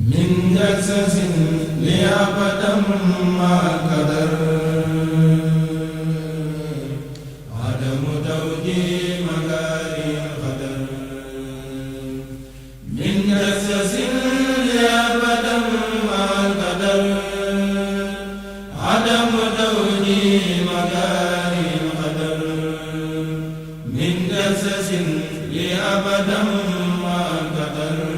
من جسس لأبدا ما قدر عدم توجيه مكارم القدر من جسس لأبدا ما قدر عدم توجيه مكارم القدر من جسس لأبدا ما قدر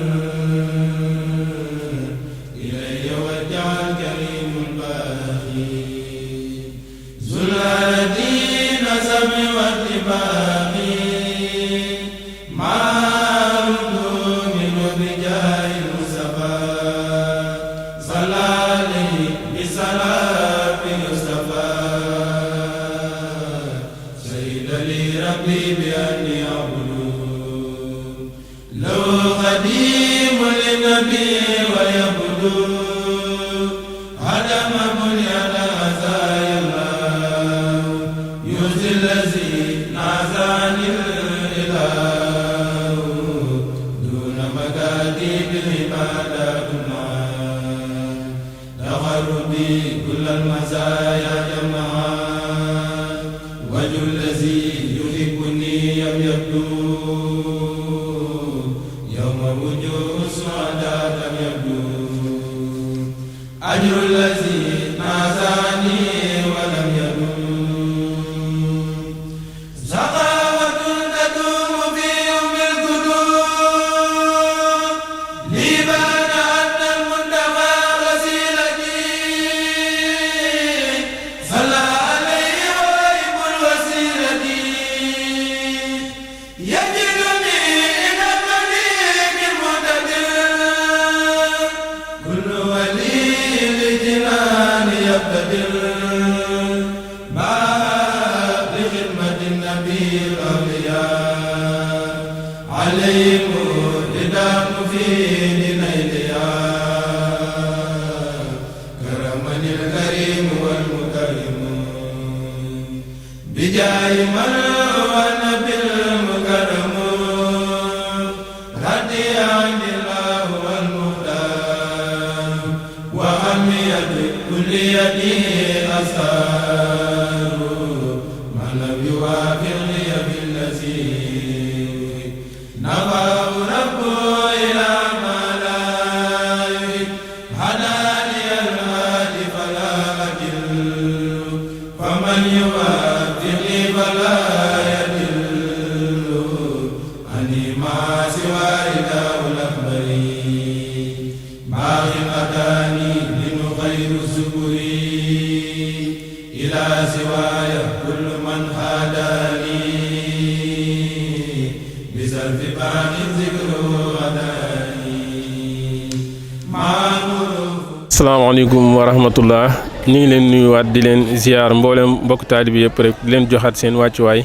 asalaamaaleykum wa rahmatullah ñu ngi leen nuyuwaat di leen ziar mboolem mbokk taalibi yëpp rek di leen joxaat seen wàccuwaay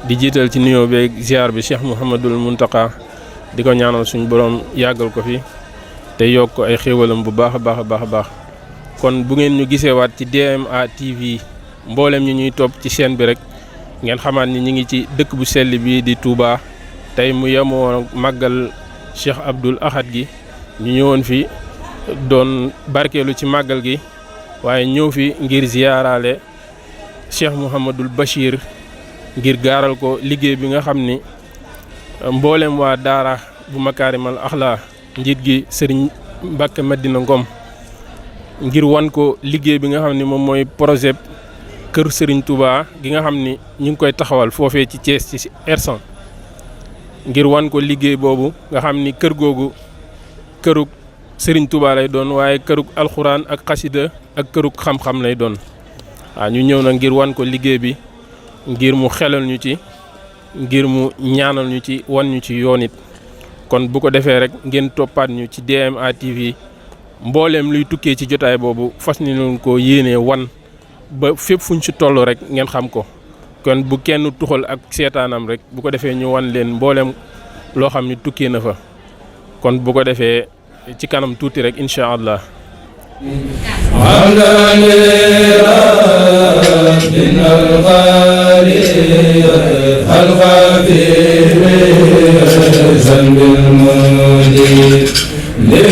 di jiital ci nuyoo beeg ziar bi Cheikh Mouhamadul Mountakha di ko ñaanal suñu borom yàggal ko fi te yokk ko ay xéewalam bu baax a baax a baax a baax kon bu ngeen ñu giseewaat ci DMA TV mboolem ñi ñuy topp ci chaîne bi rek ngeen xamaat ni ñu ngi ci dëkk bu sell bi di Touba tey mu yemoo màggal Cheikh Abdoul Ahad gi ñu ñëwoon fi doon barkeelu ci màggal gi waaye ñëw fi ngir ziyaaraale Cheikh Mouhamadul Bachir ngir gaaral ko liggéey bi nga xam ni mboolem waa daara bu Makaarimal Axlaa njiit gi Serigne Mbacke Madina Ngom ngir wan ko liggéey bi nga xam ni moom mooy projet kër Serigne Touba gi nga xam ni ñu ngi koy taxawal foofee ci Thiès ci R100 ngir wan ko liggéey boobu nga xam ni kër googu kërug Serigne Touba lay doon waaye kërug alxuraan ak xasida ak kërug xam-xam lay doon waaw ñu ñëw na ngir wan ko liggéey bi ngir mu xelal ñu ci ngir mu ñaanal ñu ci wan ñu ci yoon it kon bu ko defee rek ngeen toppaat ñu ci DMA TV mbooleem luy tukkee ci jotaay boobu fas ni leen ko yéenee wan ba fépp fuñ ci toll rek ngeen xam ko kon bu kenn tuxal ak seetaanam rek bu ko defee ñu wan leen mbooleem loo xam ni tukkee na fa kon bu ko defee ci kanam tuuti rek incha allah. لمن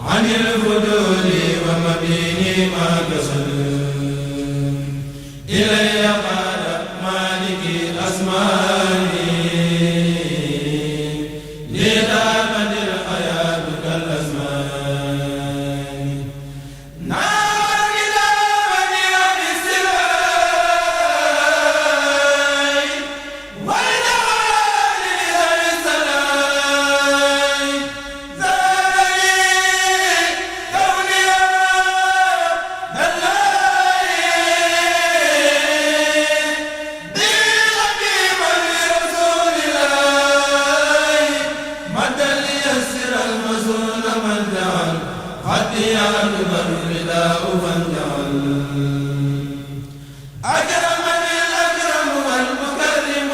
عن الفضول ومبيت أكرمني الأكرم والمكرم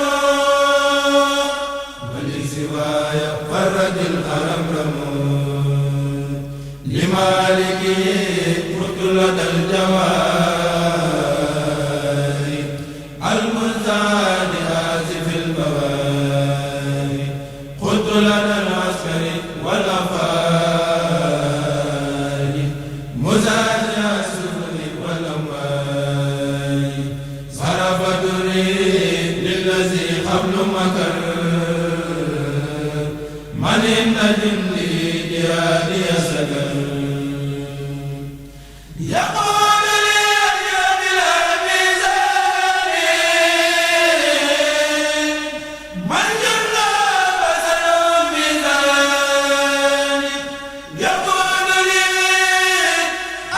ولسواي فرج الأرمرم لمالكي مطلة الجواري المزاد آسف البواري قلت لنا العسكر والأفاري مزاد السفن والأموال صرف دري للذي قبل مكر من النجم لي جهادي سكر يقول لي يا بلا ميزان من جل بصر ميزان يقول لي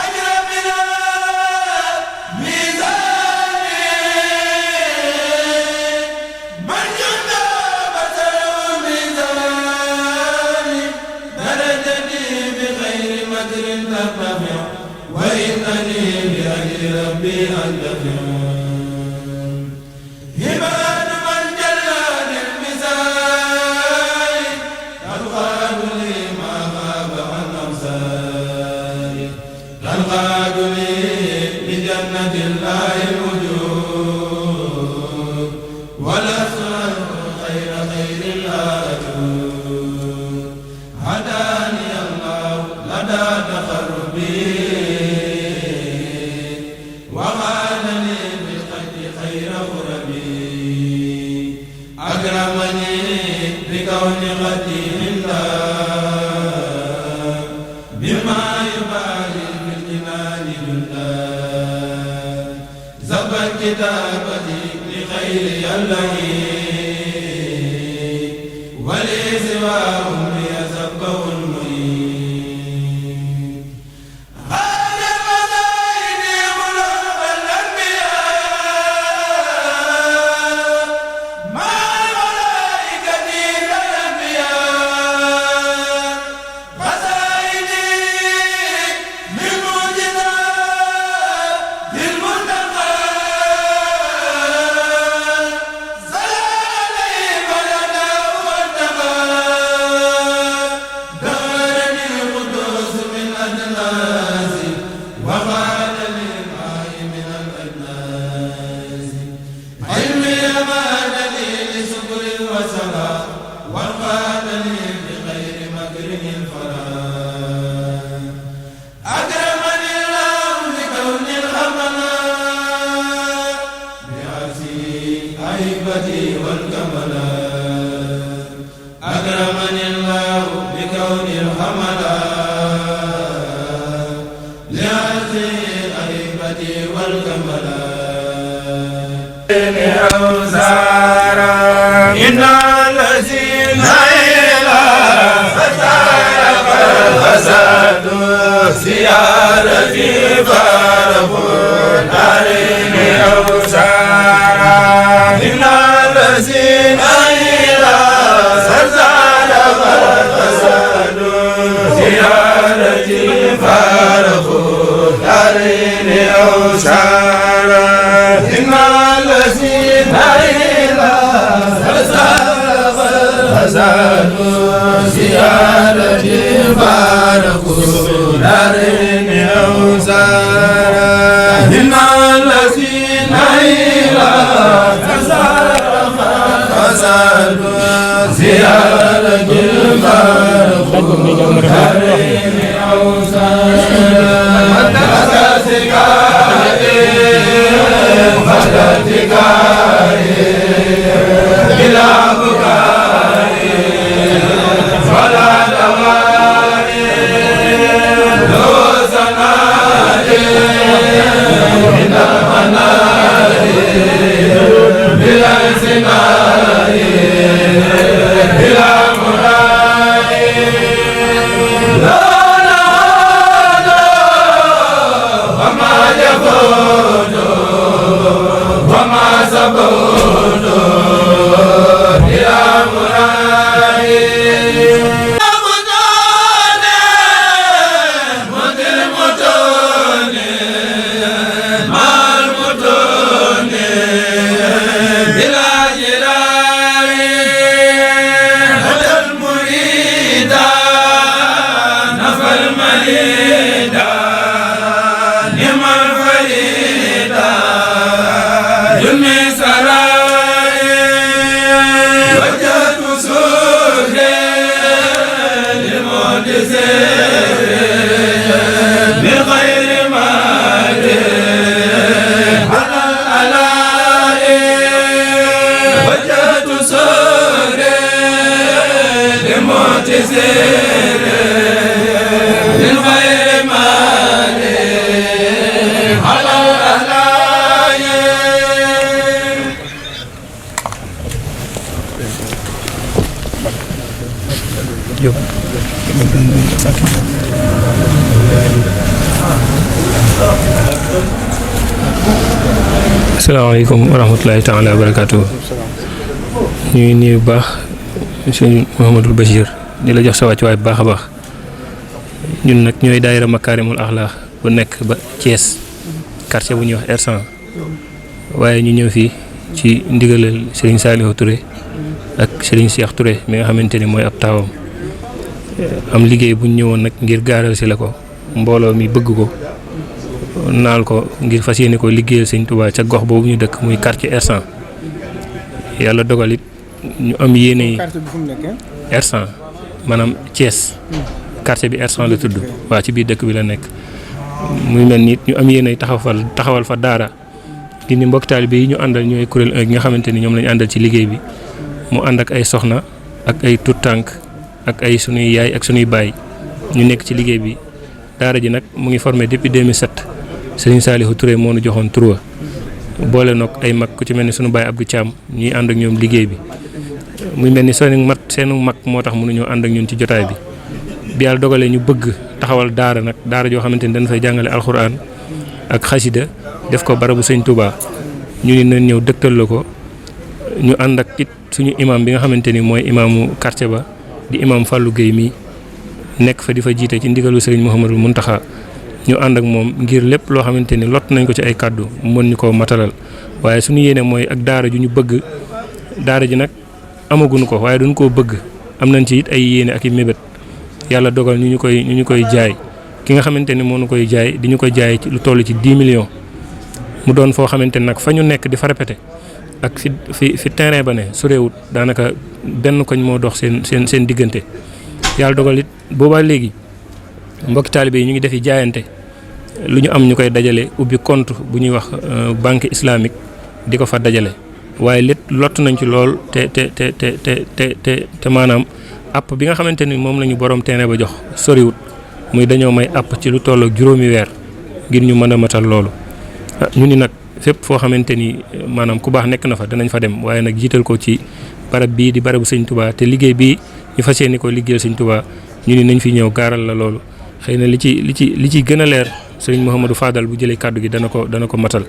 أجر بلا ميزان من جل بصر ميزان درجتي بغير مكر ترتفع وإنني بأجل ربي أنتفع هبان من جل للمثال تنقاد لي ما غاب عن أمثالي تنقاد لي لجنة الله الوجود والأسرار خير الآجود هداني الله لدى تقربي وغانني بالخير خير غربي أكرمني بكون قديم الله بما يبالي بالجنان جندا زبت كتابتي لخير اللئيم ولي سواهم ليزبه المريد هذا مزايدي قلوب الأنبياء مع الملائكة كالأنبياء قصائدي من معجزات المنتقى صلى عليه بلده واتقى دارني القدوس من أدناس وقال لي معي من الأجناس علمي أمان لي لشكر وصلاة وقال لي بخير مكر الفلاح أكرمني الله بكون الخملاء بعزي هيبتي والكملاء أكرمني الله بكون الخملاء لعزي هيبتي والكملاء أوزارا إن الذين إلى فتارق الفساد زيارتي فارقوا دارين أوزارا إن الذين إلى فتارق الفساد زيارتي فارقوا دارين أوزارا إن الذين إلى فتارق الفساد زيارتي فارقوا دارين أوزارا إن الذين إلى فتارق الفساد زيارتي فارقوا دارين asalaamaaleykum wa rahmatulahi taala wa barakaatu. ñuy nuyu bu baax sëñ Mouhamadul Bachir di la jox sa wàccuwaay bu baax a baax. ñun nag ñooy daayira Makaarimul Axlaaq bu nekk ba Thiès quartier bu ñuy wax R100 waaye ñu ñëw fii ci ndigalal Serigne Saliou Touré ak Serigne Cheikh Touré mi nga xamante ni mooy ab taawam am liggéey bu ñu ñëwoon nag ngir gaaral si la ko mbooloo mi bëgg ko naal ko ngir fas yéene ko liggéeyal Sëñ Tuubaa ca gox boobu ñu dëkk muy quartier R100 yàlla dogal it ñu am yéene yi R100 maanaam Thiès quartier bi R100 la tudd waa ci biir dëkk bi la nekk muy mel ni ñu am yéene taxawal fa daara ngir ni mbokk taalibe yi ñu àndal ñooy kuréel gi nga xamante ni ñoom lañu àndal ci liggéey bi mu ànd ak ay soxna ak ay tuttànk ak ay sunuy yaay ak sunuy baay ñu nekk ci liggéey bi daara ji nag mu ngi formé depuis 2007 Serigne Saliou Touré moo nu joxoon tur boole nag ay mag ku ci mel ni sunu baay Abdou Thiam ñuy ànd ak ñoom liggéey bi muy mel ni seenu mag moo tax mënuñoo ànd ak ñun ci jotaay bi. bi yàlla dogalee ñu bëgg taxawal daara nag daara joo xamante ni dañ fay jàngale alxuraan ak xasida def ko barabu Sëñ Touba ñu ni nañ ñëw dëgtal la ko ñu ànd ak it suñu imam bi nga xamante ni mooy imaamu quartier ba di imam Fallou Guèye mi nekk fa di fa jiite ci ndigalu Serigne Mouhamadou Mountakha ñu ànd ak moom ngir lépp loo xamante ni lott nañ ko ci ay kàddu mën ñu koo matalal waaye suñu yéene mooy ak daara ju ñu bëgg daara ji nag amaguñu ko waaye duñ koo bëgg am nañ ci it ay yéene ak i mébét yàlla dogal ñu ñu koy jaay ki nga xamante ni moo ñu koy jaay di ñu ko jaay ci lu toll ci 10 millions mu doon foo xamante ni nag fa ñu nekk di fa répété ak fi terrain ba ne soreewut daanaka benn koñ moo dox seen diggante yàlla dogal it boobaa léegi mbokki taalibe yi ñu ngi defi jaayante lu ñu am ñu koy dajale ubbi compte bu ñuy wax banque islamique di ko fa dajale waaye lépp lott nañ ci lool te maanaam app bi nga xamante ni moom la ñu borom terrain ba jox soriwut muy dañoo may app ci lu toll ak juróomi weer ngir ñu mën a matal loolu ñu ni nag fépp foo xamante ni maanaam ku baax nekk na fa danañ fa dem waaye nag jiital ko ci barab bii di barabu Sëñ Touba te liggéey bii ñu fas yéene ko liggéeyal Sëñ Touba ñu ni nañ fi ñëw gaaral la loolu xëy na li ci gën a leer Serigne Mouhamadou Fadal bu jëlee kàddu gi dana ko matal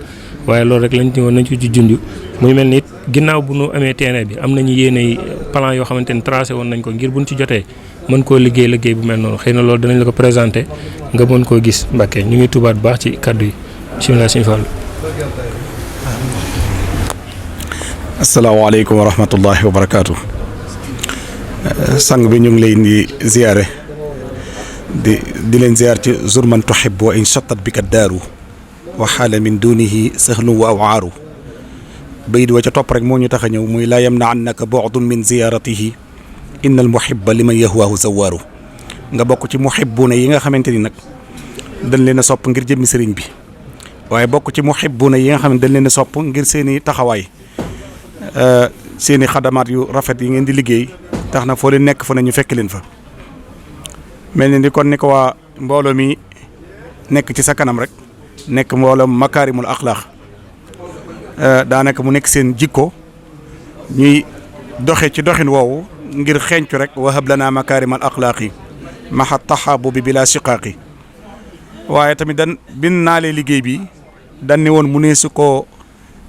waaye loolu rek lañ ñëwoon nañ ci junj muy mel ni it ginnaaw bu nu amee terrain bi am nañu yéenay plan yoo xamante ni tracé woon nañ ko ngir buñ ci jotee mën koo liggéey bu mel noonu xëy na loolu danañ la ko présenté nga mën koo gis Mbàkke ñu ngi tubaat bu baax ci kàddu yi bismillah Sëñ Fallu. asalaamaaleykum wa rahmatullahi wa barakaatu. sang bi ñu ngi lay di ziyaare di leen ziyaar ci zur man tuhib wa in chattat bika daaru wa xaala min dunihi sahlu wa awaaru bayit wa ca topp rek moo ñu tax a ñëw muy laa yamna annaka bu'dun min ziyaratihi inna al muhibba liman yahwaahu zawaaru nga bokk ci muhibbuna yi nga xamante ni nag dañ leen a sopp ngir jëmmi sëriñ bi waaye bokk ci muhibbuna yi nga xam ne dañ leen a sopp ngir seeni taxawaay seeni xadamaat yu rafet yi ngeen di liggéey tax na foo leen nekk fa ne ñu fekk leen fa mel ni kon ni ko waa mbooloo mi nekk ci sa kanam rek nekk mbooloo makaarimul axlaaq daanaka mu nekk seen jikko ñuy doxe ci doxin woowu ngir xeeñcu rek wahab lana makaarimal axlaaqi maxa taxaabubi bila siqaaqi waaye tamit dan bin naalee liggéey bi dan ne woon mu ne su ko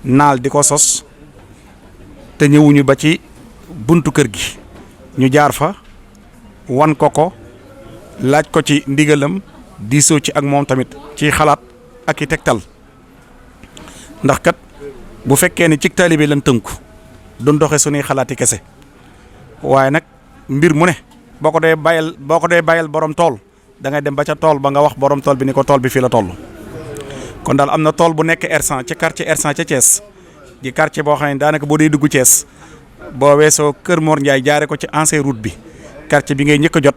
naal di ko sos te ñëwuñu ba ci buntu kër gi ñu jaar fa wan ko laaj ko ci ndigalam diisoo ci ak moom tamit ci xalaat ak i tegtal ndax kat bu fekkee ni ci taalibe lan tënku duñ doxe suñuy xalaati kese waaye nag mbir mu ne boo ko dee bàyyal borom tool da ngay dem ba ca tool ba nga wax borom tool bi ni ko tool bi fii la toll kon daal am na tool bu nekk R100 ci quartier R100 ca Thiès di quartier boo xam ne daanaka boo dee dugg Thiès boo weesoo Kër Mor Ndiaye jaare ko ci ancienne route bi quartier bi ngay njëkk a jot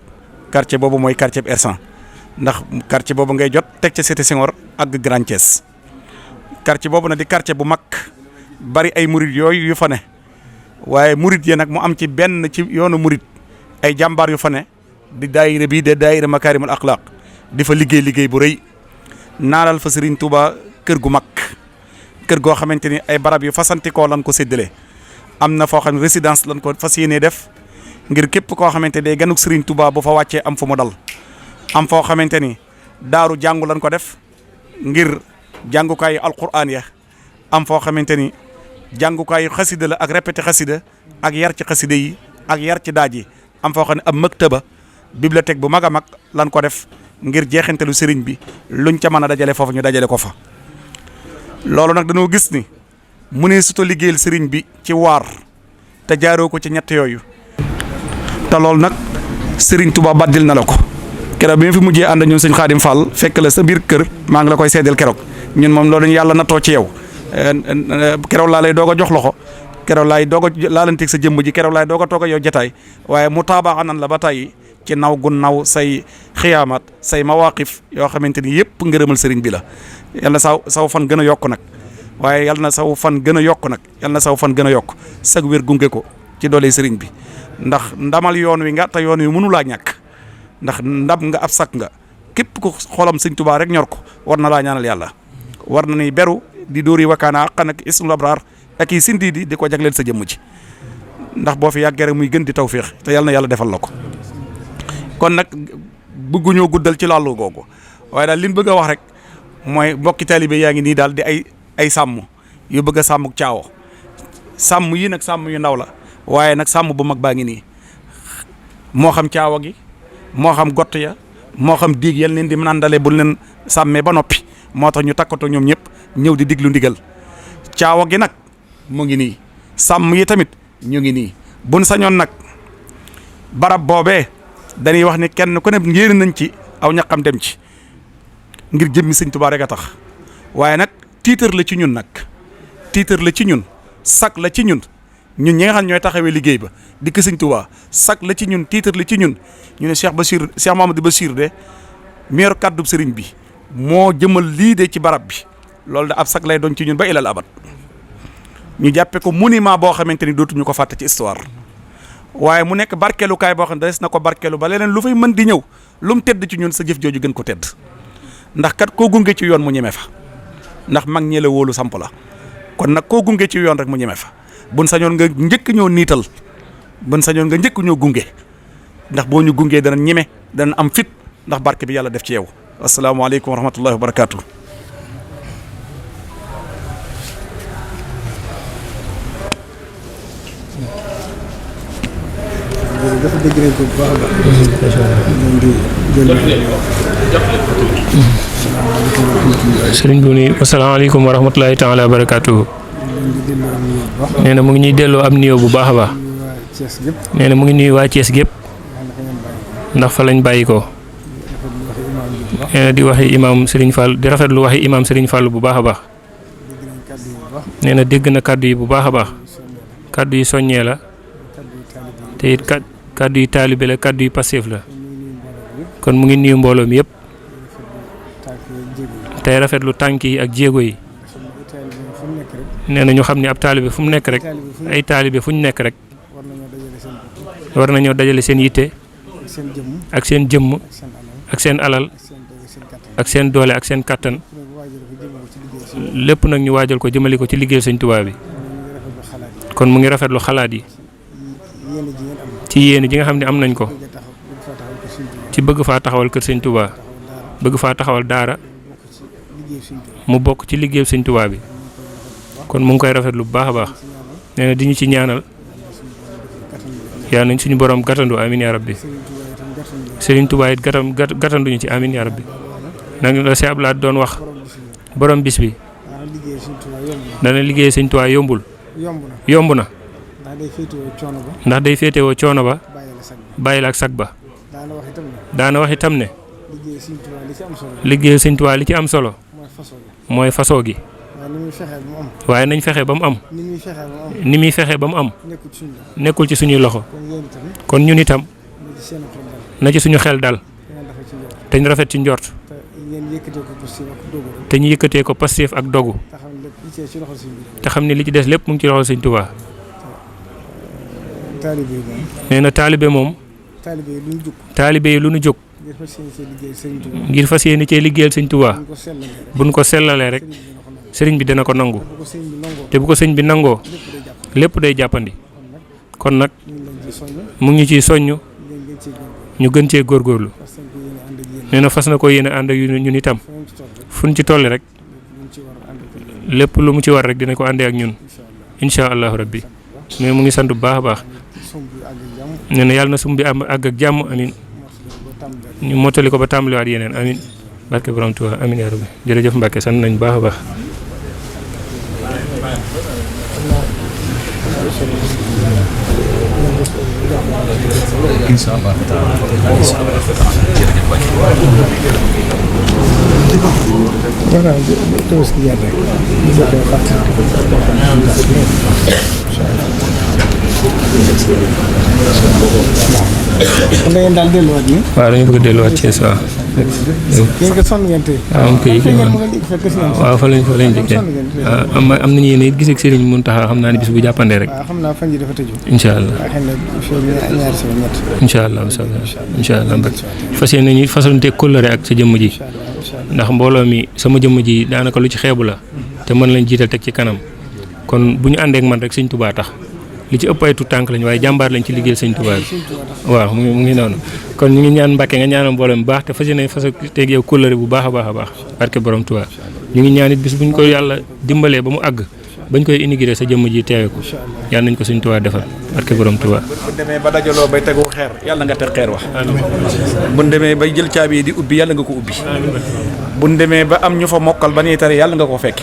quartier boobu mooy quartier bi Hersent ndax quartier boobu ngay jot teg ca Cité Senghor ak Grand Thiès quartier boobu nag di quartier bu mag bari ay murid yooyu yu fa ne waaye murid yi nag mu am ci benn ci yoonu murid ay jàmbaar yu fa ne di daayira bii de daayira Makaarimul Axlaaq di fa liggéey bu rëy naalal fa Serigne Touba kër gu mag kër goo xamante ni ay barab yu fasantikoo lan ko séddale am na foo xam ne résidence lan ko fas yéenee def ngir képp koo xamante day ganuk Serigne Touba bu fa wàccee am fu mu dal am foo xamante ni daaru jàngu lan ko def ngir jàngukaayu alquran ya am foo xamante ni jàngukaayu xasida la ak répété xasida ak yar ci xasida yi ak yar ci daaj yi am foo xam ne ab maktaba bibliothèque bu mag a mag lan ko def ngir jeexantalu sëriñ bi luñ ca mën a dajale foofu ñu dajale ko fa loolu nag dañoo gis ni mu ne suta liggéeyal sëriñ bi ci waar te jaaroo ko ci ñett yooyu te loolu nag sëriñ Touba baddil na la ko keroog bi ma fi mujjee ànd ñun sëñ Xaadim Fall fekk la sa biir kër maa ngi la koy seedeel keroog ñun moom loolu yàlla natoo ci yow keroog laa lay doog a jox loxo keroog laay doog a laalanteeg sa jëmm ji keroog laay doog a toog a yow jotaay waaye mu taabaaxa nan la ba tey ci naw gu naw say xiyaamat say mawaqif yoo xamante ni yëpp ngërëmal sëriñ bi la yal na saw fan gën a yokk nag waaye yal na saw fan gën a yokk nag yal na saw fan gën a yokk sag wér gunge ko ci doole sëriñ bi ndax ndamal yoon wi nga te yoon wi mënu laa ñàkk ndax ndam nga ab sak nga képp ku xolam sëñ Tuubaa rek ñor ko war na laa ñaanal yàlla war na ni beru di dóori wakaana àqan ak ismul abraar ak i sindi di ko jagleel sa jëmm ji ndax boo fi yàggee rek muy gën di tawféex te yal na yàlla defal la ko kon nag bëgguñoo guddal ci làllu googu waaye daal li ñu bëgg a wax rek mooy mbokki taalibe yaa ngi nii daal di ay sàmm yu bëgg a sàmm caawo sàmm yi nag sàmm yu ndaw la waaye nag sàmm bu mag baa ngi nii moo xam caawa gi moo xam gott ya moo xam diig yal leen di nandale bu leen sàmmee ba noppi moo tax ñu takkatoo ñoom ñëpp ñëw di diglu ndigal caawa gi nag mu ngi nii sàmm yi tamit ñu ngi nii buñ sañoon nag barab boobee dañuy wax ni kenn ku ne ngéeri nañ ci aw ñaqam dem ci ngir jëmmi sëñ Tuubaa rek a tax waaye nag tiitar la ci ñun nag tiitar la ci ñun sak la ci ñun ñi nga xam ñooy taxawee liggéey ba dikk sëñ Tuubaa sak la ci ñun tiitar la ci ñun ñu ne Cheikh Mamadou Bachir de meeru kàddu sëriñ bi moo jëmal lii de ci barab bi loolu da ab sak lay doon ci ñun ba ilal abad ñu jàppe ko monument boo xamante ni dootuñu ko fàtte ci histoire waaye mu nekk barkeelukaay boo xam ne des na ko barkeelu ba leneen lu fay mën di ñëw lu mu tedd ci ñun sa jëf jooju gën ko tedd ndax kat koo gunge ci yoon mu ñeme fa ndax mag ñi la wóolu samp la kon nag koo gunge ci yoon rek mu ñeme fa buñ sañoon nga njëkk ñoo niital buñ sañoon nga njëkk ñoo gunge ndax boo ñu gungee dana ñeme dana am fit ndax barke bi yàlla def ci yow asalaamaaleykum wa rahmatullahi wa barakaatu. dafa dégg nañ ko bu baax a baax. sëriñ bi nii asalaamaaleykum wa rahmatulahi taala wa barakaatu. nee na mu ngi ñuy delloo am nuyoo bu baax a baax. nee na mu ngi nuyu waa Thiès gépp ndax fa lañ bàyyi ko. nee na di waxi imaam Serigne Fall di rafetlu waxi imaam Serigne Fall bu baax a baax. nee na dégg na kàddu yi bu baax a baax. kàddu yi soññee la. te it kàddu yi taalibe la kàddu yi passeef la. kon mu ngi nuyu mbooloo mi yëpp. tey rafetlu tànk yi ak jéego yi. nee na ñu xam ne ab taalibe fu mu nekk rek ay taalibe fu ñu nekk rek war nañoo dajale seen yitte ak seen jëmm ak seen alal ak seen doole ak seen kattan lépp nag ñu waajal ko jëmale ko ci liggéey Sëñ Tuubaa bi. kon mu ngi rafetlu xalaat yi ci yéene ji nga xam ne am nañ ko ci bëgg faa taxawal kër Sëñ Tuubaa bëgg faa taxawal daara mu bokk ci liggéey Sëñ Tuubaa bi. kon mu ngi koy rafetlu bu baax a baax nee na di ñu ci ñaanal yal nañ suñu borom gàttandu amin yaa rabbi Serigne Touba it gàttanduñu ci amin yaa rabbi nag la Cheikh Abdoulaye doon wax borom bis bi dana liggéey Sëñ Tuubaa yombul yomb na ndax day féetewoo coono ba bàyyi la ak sag ba daana wax itam ne liggéey Sëñ Tuubaa li ci am solo mooy fasoo gi waaye nañ fexe ba mu am. ni muy fexe ba mu am. nekkul ci suñuy loxo. kon ñun itam na ci suñu xel dal. te ñu rafet ci njort. te ñu yëkkatee ko Pastef ak dogu. te xam ne li ci des lépp mu ngi ci loxo Sëñ Tuubaa. nee na taalibe moom. taalibe yi lu nu jóg. ngir fas yéene cee liggéeyal Sëñ Tuubaa. buñ ko sellalee rek sëriñ bi dana ko nangu. te bu ko sëñ bi nangoo lépp day jàppandi. kon nag mu ngi ñu ciy soññ ñu gën cee góorgóorlu. nee na fas na ko yéene ànd ak ñun itam fuñ ci tolli rek lépp lu mu ci war rek dina ko àndee ak ñun incha allahu rabbi. mais mu ngi sant bu baax a baax. nee na yàlla na sum bi am àgg ak jàmm amin ñu mottali ko ba tàmbaliwaat yeneen amin barke borom Tuubaa amin yaa rabbi. jërëjëf Mbàkke sant nañ baax a baax. incha allah kon da ngeen daal delluwaat nii. waaw dañu bëgg a delluwaat Thiès waaw. yéen kat sonn ngeen tey. waaw fa lañ jëkkee. am nañu yéen gis ak Serigne Mountakha xam naa ne bis bu jàppandee rek. waaw xam naa fan yi dafa tëju. incha allah waaw xëy na ñaari semaine ñett. incha allah incha allah mbak fas yéene nañu façonte kóllëre ak sa jëmm ji. ndax mbooloo mi sama jëmm ji daanaka lu ci xeebu la. te mën lañ jiital teg ci kanam. kon bu ñu àndee ak man rek Sëñ Tuubaa tax. li ci ëpp ay tuut tànk lañ waaye jàmbaar lañ ci liggéeyal Sëñ Tuubaa bi. waaw mu ngi noonu. kon ñu ngi ñaan Mbàkke nga ñaanal mbooloo mi baax te fas yéene fas teeg yow kóllëre bu baax a baax a baax barke borom Tuubaa ñu ngi ñaan it bis buñ ko yàlla dimbalee ba mu àgg bañ koy inauguré sa jëmm ji teewe ko yàlla nañ ko Sëñ Tuubaa defal barke borom Tuubaa. bu demee ba dajaloo bay tegu xeer yàlla nga teg xeer wax. bu demee bay jël caabi yi di ubbi yàlla nga ko ubbi. bu demee ba am ñu fa mokkal ba ñuy tare yàlla nga ko fekk.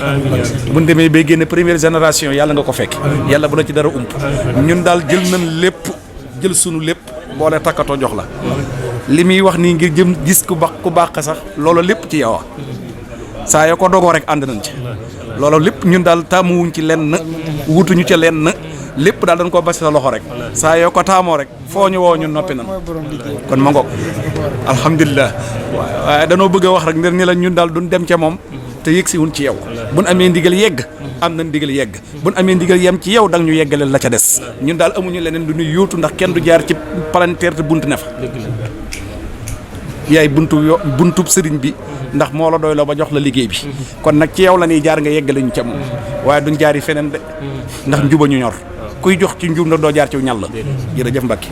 bu demee bay génn première génération yàlla nga ko fekk. yàlla bu la ci dara ump. ñun daal jël nañ lépp jël sunu lépp boole takkatoo jox la. li muy wax nii ngir jëm gis ku baax sax loolu lépp ci yow saa yoo ko dogoo rek ànd nañ ci. loolu lépp ñun daal taamuwuñ ci lenn wutuñu ca lenn lépp daal dañ koo basi sa loxo rek saa yoo ko taamoo rek foo ñu woo ñun noppi nan kon ma ngoog alhamdulilah waaye danoo bëgg a wax rek ni la ñun daal duñ dem ca moom te yëg si wuñ ci yow buñ amee ndigal yegg am na ndigal yegg buñ amee ndigal yem ci yow dang ñu yeggaleel la ca des ñun daal amuñu leneen du ñu yóotu ndax kenn du jaar ci palanteer te bunt ne fa yaay buntub sëriñ bi ndax moo la doy la ba jox la liggéey bi kon nag ci yow la ñuy jaar nga yeggale ñu ca moom waaye duñ jaari feneen de ndax njuba ñu ñor kuy jox ci njub nag doo jaar ci ñal la jërëjëf Mbacke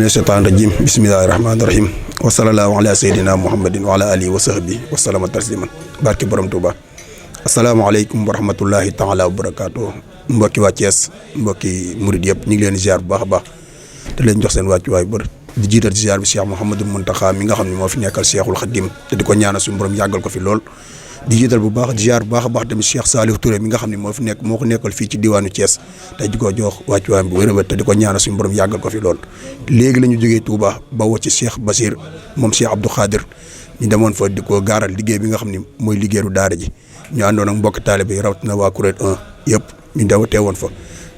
mina shaytaani rajim bismillahi rahmaani rahim wa sallallahu ala sayyidina muhammadin wa ala alihi wa sahbihi wa sallama tasliman barki borom Touba asalaamaaleykum wa rahmatullahi taala wa barakaatu mbokki waa Thiès mbokki murid yëpp ñu ngi leen ziar bu baax a baax te leen jox seen wàccuwaay bër di jiital ci ziar bi Cheikh Mouhamadul Mountakha mi nga xam ne moo fi nekkal Cheikhul Khadim te di ko ñaanal suñu borom yàggal ko fi lool di jiital bu baax di ziar bu baax a baax tamit Cheikh Salih Touré mi nga xam ne moo ko nekkal fii ci diwaanu Thiès te di ko jox wàccuwaayam bu wér-wér te di ko ñaanal suñu borom yàggal ko fi lool léegi la ñu jógee Touba ba woo ci Cheikh Basir moom Cheikh Abdou Khadir ñu demoon fa di ko gaaral liggéey bi nga xam ne mooy liggéeyu daara ji ñu àndoon ak mbokk taalibe yi rawatina waa kuréel 1 yëpp ñu daw teewoon fa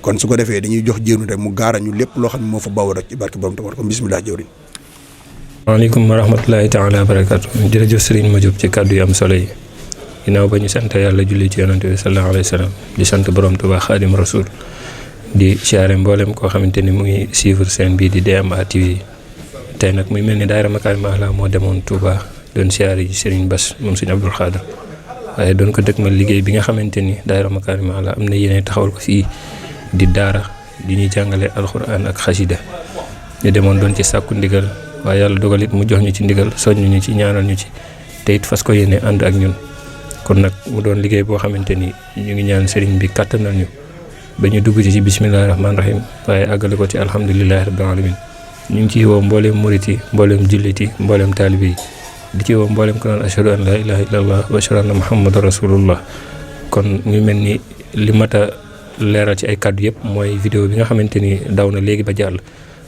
kon su ko defee dañuy jox jéenu rek mu gaara ñu lépp loo xam ne moo fa bawoo rek ci barke borom tabar ko bisimilah jawriñ. waaleykum wa rahmatulahi taala wa barakaatu jërëjëf Serigne Madiop ci kàddu yi am solo yi ginnaaw ba ñu sant yàlla julli ci yonante bi sallallahu alayhi wa sallam di sant borom Tuubaa Xaadim Rasul di siyaare mboolem koo xamante ni mu ngi suivre seen bii di DMA TV tey nag muy mel ni daayira Makarimal Akhlaq moo demoon Touba doon siyaare ji Serigne Bass moom Serigne Abdoul Khadr waaye doon ko dëgmal liggéey bi nga xamante ni daayira Makarimal Akhlaq am na yéene taxawal ko fii di daara di ñuy jàngale alxuraan ak xasida ñu demoon doon ci sàkku ndigal waaye yàlla dogal it mu jox ñu ci ndigal soññ ñu ci ñaanal ñu ci te it fas ko yéene ànd ak ñun kon nag mu doon liggéey boo xamante ni ñu ngi ñaan sëriñ bi kàttanal ñu ba ñu dugg ci bismillahi rahmaani rahim waaye àggale ko ci alhamdulilahi rabbil alamin ñu ngi ciy woo mbooleem murit yi mbooleem jullit yi mbooleem taalibe yi di ci woo mbooleem ko naan ashhadu an la ilaha illallah wa ashhadu anna muhammadan rasulullah kon ñu mel ni li mat a leeral ci ay kàddu yëpp mooy vidéo bi nga xamante ni daw na léegi ba jàll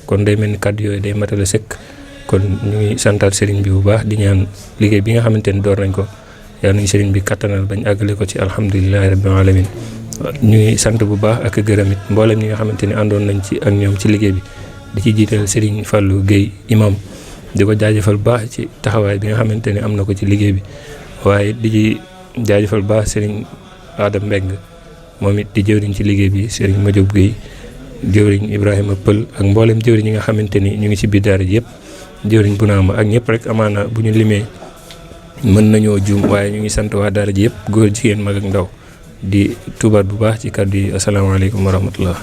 kon day mel ni kàddu yooyu day matale sëkk kon ñu ngi santaat sëriñ bi bu baax di ñaan liggéey bi nga xamante ni door nañ ko yàlla nañu sëriñ bi kattanal bañ àggale ko ci alhamdulilahi rabbil alamin ñu ngi sant bu baax ak gërëm it mboolem ñi nga xamante ni àndoon nañ ci ak ñoom ci liggéey bi di ci jiital sëriñ Fallou Guèye imam di ko jaajëfal baax ci taxawaay bi nga xamante ni am na ko ci liggéey bi waaye di ci jaajëfal baax sëriñ Adam Mbeng moom it di jëwriñ ci liggéey bi sëriñ Madiop Guèye jëwriñ Ibrahima Pël ak mboolem jëwriñ yi nga xamante ni ñu ngi ci biir daara ji yëpp jëwriñ bu naama ak ñëpp rek amaana bu ñu limee mën nañoo juum waaye ñu ngi sant waa daara ji yëpp góor jigéen mag ak ndaw di tubaat bu baax ci kàddu yi asalaamaaleykum wa rahmatullah